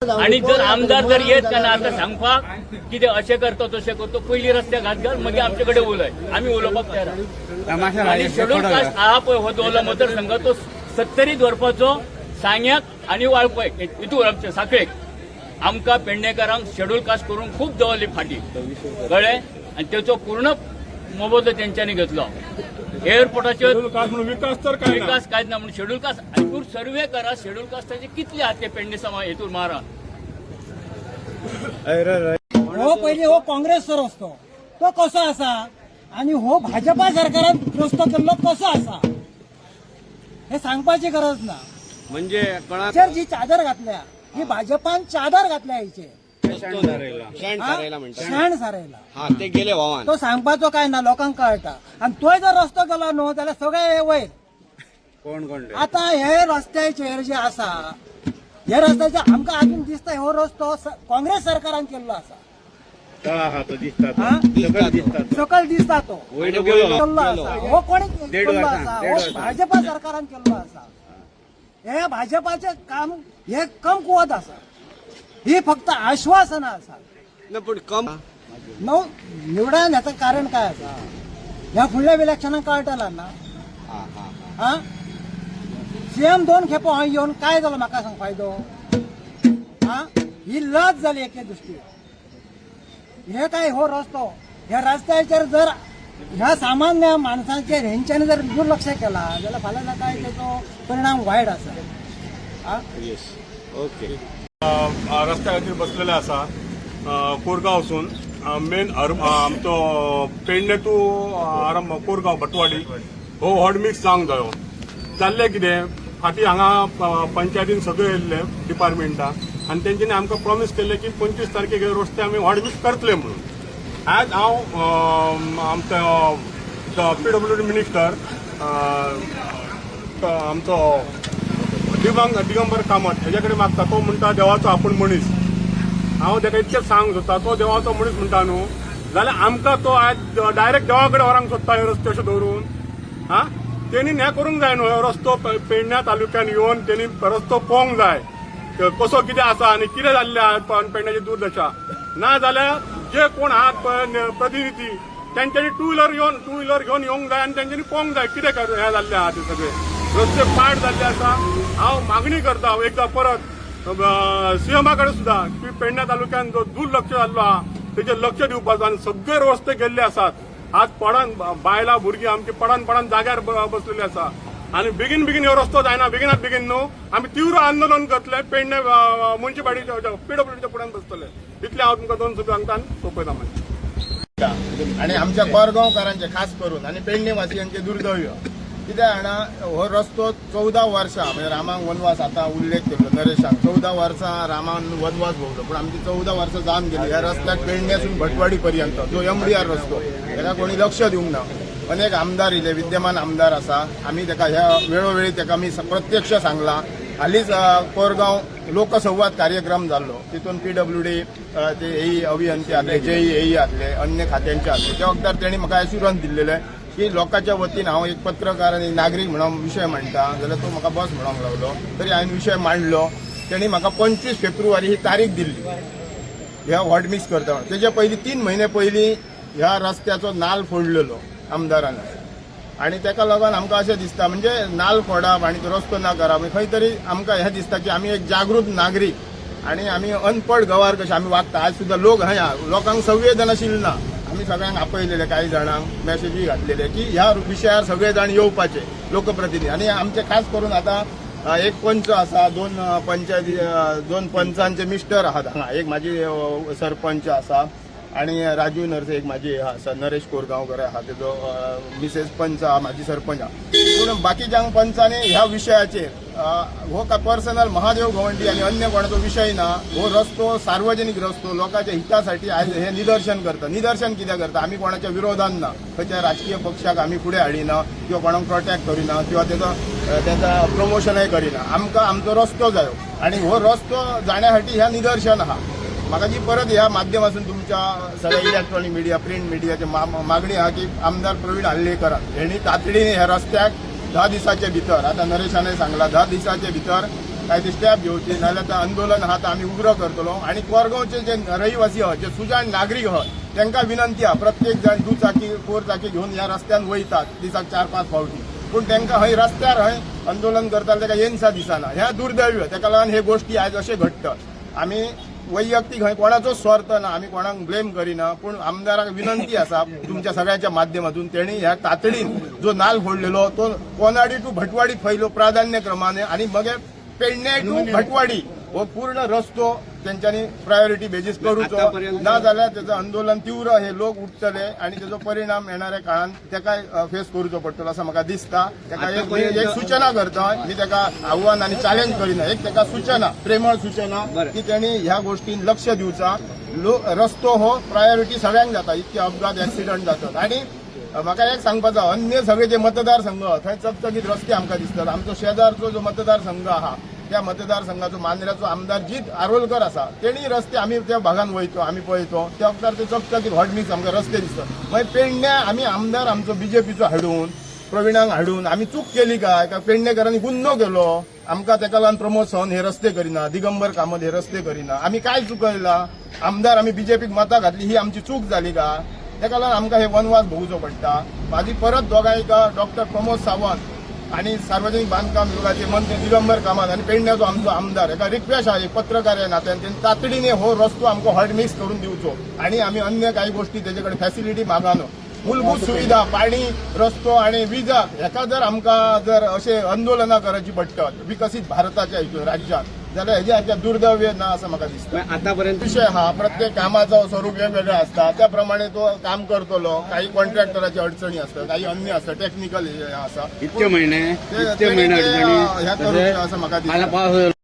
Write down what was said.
आणि जर आमदार जर येत का ना आता सांगपाक किती असे करतो तसे करतो पहिली रस्त्या घात घाल मग आमच्याकडे उलय आम्ही उलोवपाक तयार आहोत. आणि शेड्यूल कास्ट हा पळय हो दोला मतदारसंघ तो 70 वर्साचो सांग्याक आणि वाळपय इतून आमच्या साखळेक आमकां पेडणेकारांक शेड्यूल कास्ट करून खूप दवरली फाटी कळ्ळें आणि त्याचो पूर्ण मोबदलो तेंच्यांनी घेतलो. एअरपोर्टाचेर विकास तर काय विकास कांयच ना म्हणून शेड्यूल कास्ट हातूर सर्वे करा शेड्यूल कास्टाचे कितले आहात ते पेडणे समा हेतूर मारा. हो पहिले हो काँग्रेसचो रस्तो तो कसो आसा आणि हो भाजपा सरकारान रस्तो केल्लो कसो आसा हे सांगपाची गरज ना. म्हणजे हाचेर जी चादर घातल्या ही भाजपान चादर घातल्या हाचे शेण सारयला हा ते गेले वाहन तो सांगपाचो काय ना लोकांक कळटा. आणि तोय जर रस्तो गेलो न्हू जाल्यार सगळे वयर कोण आता हे रस्त्याचेर जे आसा हे रस्त्याचे आमकां अजून दिसता हो रस्तो काँग्रेस सरकारान केल्लो आसा. सकल दिसता तो केल्लो आसा हो कोणी केल्लो आसा हो भाजपा सरकारान केल्लो आसा. हे भाजपाचे काम हे कमकुवत आसा ही फक्त आश्वासना आसा पण कम निवडून याचं कारण काय आसा ह्या फुडल्या इलेक्शनाक कळटला ना. हा सीएम 2 खेपो हांव येवन काय जालो म्हाका सांग फायदो. हा ही लज जाली एके दृश्टी. हे काय हो रस्तो ह्या रस्त्याचेर जर ह्या सामान्य माणसांचेर हेंच्यांनी जर दुर्लक्ष केला जाल्यार फाल्यां जाता त्याचो परिणाम वायट आसा. ओके रस्त्या खातीर बसलेले आसा कोरगांव वचून मेन आमचो पेडणे टू कोरगांव भटवाडी हो हॉट मिक्स जावंक जायो. जाल्लें कितें फाटीं हांगा पंचायतीन सगळे येयल्ले डिपार्टमेंटा आनी तेंच्यांनी आमकां प्रॉमीस केल्लें की 25 तारखेक हे रस्ते आमी हॉट मिक्स करतले म्हणून. आज हांव आमचो PWD मिनिस्टर आमचो दिगंबर कामत हेजे कडेन मागता. तो म्हणटा देवाचो आपूण मनीस. हांव ताका इतकें सांग सोदता तो देवाचो मनीस म्हणटा न्हू जाल्यार आमकां तो आज डायरेक्ट देवा कडेन व्हरांक सोदता हे रस्ते अशें दवरून. हा तेणी हें करूंक जाय न्हू हो रस्तो पेडण्या तालुक्यान येवन तेणी रस्तो पळोवंक जाय कसो कितें आसा आनी कितें जाल्लें आहा पेडण्याची दुर्दशा. ना जाल्यार जे कोण आहात प्रतिनिधी तेंच्यांनी टू व्हिलर घेवन येवंक जाय आनी तेंच्यांनी पळोवंक जाय कितें हें जाल्लें आहा ते सगळे रस्ते पाड जाल्ले आसा. हांव मागणी करता एकदा परत सीएमा कडेन सुद्दां की पेडण्या तालुक्यान जो दुर्लक्ष जाल्लो आहा तेचेर लक्ष दिवपाचो आनी सगळे रस्ते गेल्ले आसात. आज पडान बायलां भुरगीं आमची पडान जाग्यार बसलेली आसा आनी बेगीन हो रस्तो जायना. बेगिनात बेगीन न्हू आमी तीव्र आंदोलन करतले पेडणे म्युनिसिपालिटीच्या PWDच्या फुड्यान बसतले. इतलें हांव तुमकां 2 शब्द सांगता आनी सोंपयता मागीर. आणि आमच्या कोरगांवकारांचे खास करून आणि पेडणे वासियांचे दुर्दैव कित्याक जाणा हो रस्तो 14 वर्सां म्हणजे रामाक वनवास आता उल्लेख केलो नरेशान 14 वर्सां रामान वनवास भोगलो पण आमची 14 वर्सां जावन गेली. ह्या रस्त्याक पेडण्यासून भटवाडी पर्यंत जो MDR रस्तो ताका कोणी लक्ष दिवंक ना. अनेक आमदार इले विद्यमान आमदार आसा आमी ताका ह्या वेळोवेळी ताका आमी प्रत्यक्ष सांगला. हालींच कोरगांव लोकसंवाद कार्यक्रम जाल्लो तितून PWD ते AE अभियंते आसले JE AE आसले अन्य खात्यांचे आसले त्या वखदार तेणी म्हाका एश्युरन्स दिल्लेले की लोकांच्या वतीन हांव एक पत्रकार आनी नागरीक म्हणून विशय मांडटा जाल्यार तो म्हाका बस म्हणूंक लागलो. तरी हांवें विशय मांडलो. तेणी म्हाका 25 फेब्रुवारी ही तारीख दिल्ली ह्या हॉट मिक्स करता. तेजे पयलीं 3 म्हयने पयलीं ह्या रस्त्याचो नाल फोडलेलो आमदारान आणि ताका लागून आमकां अशें दिसता म्हणजे नाल फोडप आनी तो रस्तो ना करप खंय तरी आमकां हें दिसता की आमी एक जागृत नागरीक आनी आमी अनपड गवार कशे आमी वागता. आज सुद्दां लोक लोकांक संवेदनशील ना. आमी सगळ्यांक आपयलेले कांय जाणांक मॅसेजी घातलेले की ह्या विशयार सगळे जाण येवपाचे लोकप्रतिनिधी. आनी आमचे खास करून आतां एक पंच आसा 2 पंचांचे मिस्टर आहात हांगा. एक म्हाजी सरपंच आसा आणि राजू नरसे एक माझी आसा नरेश कोरगांवकर आहा तेजो मिसेस पंच आहा म्हाजी सरपंच आहा. पूण बाकीच्या पंचांनी ह्या विशयाचेर हो का पर्सनल महादेव गवंडी आणि अन्य कोणाचो विषय ना. हो रस्तो सार्वजनीक रस्तो लोकांच्या हितासाठी आज हे निदर्शन करता. निदर्शन कित्याक करता आमी कोणाच्या विरोधान ना. खंयच्या राजकीय पक्षाक आमी फुडें हाडिना किंवा कोणाक प्रोटेक्ट करिना किंवा तेचा प्रमोशनय करिना. आमकां आमचो रस्तो जायो आणि हो रस्तो जाण्यासाठी ह्या निदर्शन आहा. म्हाका जी परत ह्या माध्यमातून तुमच्या सगळ्या इलेक्ट्रॉनिक मिडिया प्रिंट मिडियाची मागणी आहा की आमदार प्रवीण आल्लेकरान हेणी तातडीने ह्या रस्त्याक 10 दिसाचे भितर आता नरेशाने सांगला 10 दिसाचे भितर काय ते स्टॅप घेवची नाजाल्यार ते आंदोलन आहा ते आमी उग्र करतलो आणि कोरगांवचे जे रहिवासी आहात जे सुजाण नागरीक आहात तांकां विनंती आहा प्रत्येक जण दुचाकी फोरचाकी घेऊन ह्या रस्त्यान वयतात दिसाक 4-5 फावटी पूण तांकां हय रस्त्यार हय आंदोलन करताले ताका येनसा दिसना ह्या दुर्दैव्य ताका लागून हे गोष्टी आज अशे घडटात आमी वैयक्तीक हय कोणाचो स्वार्थ ना आमी कोणाक ब्लेम करिना पूण आमदाराक विनंती आसा तुमच्या सगळ्यांच्या माध्यमातून तेणी ह्या तातडीन जो नाल फोडलेलो तो कोनाडी टू भटवाडी फैलो प्राधान्य क्रमाने आणि मगे पेडणे टू भटवाडी हो पूर्ण रस्तो त्यांच्यानी प्रायोरिटी बेजीस करूचो ना जाल्यार त्याचं आंदोलन तीव्र हे लोक उठतले आणि त्याचा परिणाम येणाऱ्या काळात ताका फेस करूचो पडटलो असं म्हाका दिसता ताका एक सूचना करता मी ताका आव्हान आणि चॅलेंज करिना एक ताका सूचना प्रेमळ सूचना की त्यांनी ह्या गोष्टीन लक्ष दिवचा रस्तो हो प्रायोरिटी सगळ्यांक जाता इतके अपघात ऍक्सिडेंट जातात आणि म्हाका एक सांगपाचो अन्य सगळे जे मतदारसंघ थंय चकचकीत रस्ते आमकां दिसतात आमचो शेजारचो जो मतदारसंघ आहा त्या मतदारसंघाचो मांद्र्याचो आमदार जीत आरोलकर आसा तेणी रस्ते आमी त्या भागान वयतो आमी पळयतो त्या वक्तार ते चकचकीत हॉट मिक्स आमकां रस्ते दिसतात मागीर पेडण्या आमी आमदार आमचो बीजेपीचो हाडून प्रवीणांक हाडून आमी चूक केली काय पेडणेकरांनी गुन्हो केलो आमकां ताका लागून प्रमोद सावंत हे रस्ते करिना दिगंबर कामत हे रस्ते करिना आमी काय चुकयला आमदार आमी बीजेपीक मतां घातली ही आमची चूक जाली का ताका लागून आमकां हे वनवास भोगचो पडटा म्हाजी परत दोगांयक डॉक्टर प्रमोद सावंत आणि सार्वजनिक बांधकाम विभागाचे मंत्री दिगंबर कामत आणि पेडण्याचो आमचो आमदार एका रिक्वेस्ट आहे एक पत्रकार या नात्यान त्यांनी तातडीने हो रस्तो आमकां हॉट मिक्स करून दिवचो आणि आमी अन्य काही गोष्टी तेजे कडेन फॅसिलिटी मागानो मूलभूत सुविधा पाणी रस्तो आणि विजा हेका जर आमकां जर अशे आंदोलनां करची पडटात विकसीत भारताच्या हितून राज्यात जाल्यार हेजे हाच्या दुर्दैव्य ना असं म्हाका दिसता आतापर्यंत विषय हा प्रत्येक कामाचो स्वरूप वेगवेगळा असता त्या प्रमाणे तो काम करतलो काही कॉन्ट्रॅक्टराची अडचणी असतात काही अन्य असतात टेक्निकल आसा इतके महिने ह्या करूंक असं म्हाका दिसता मला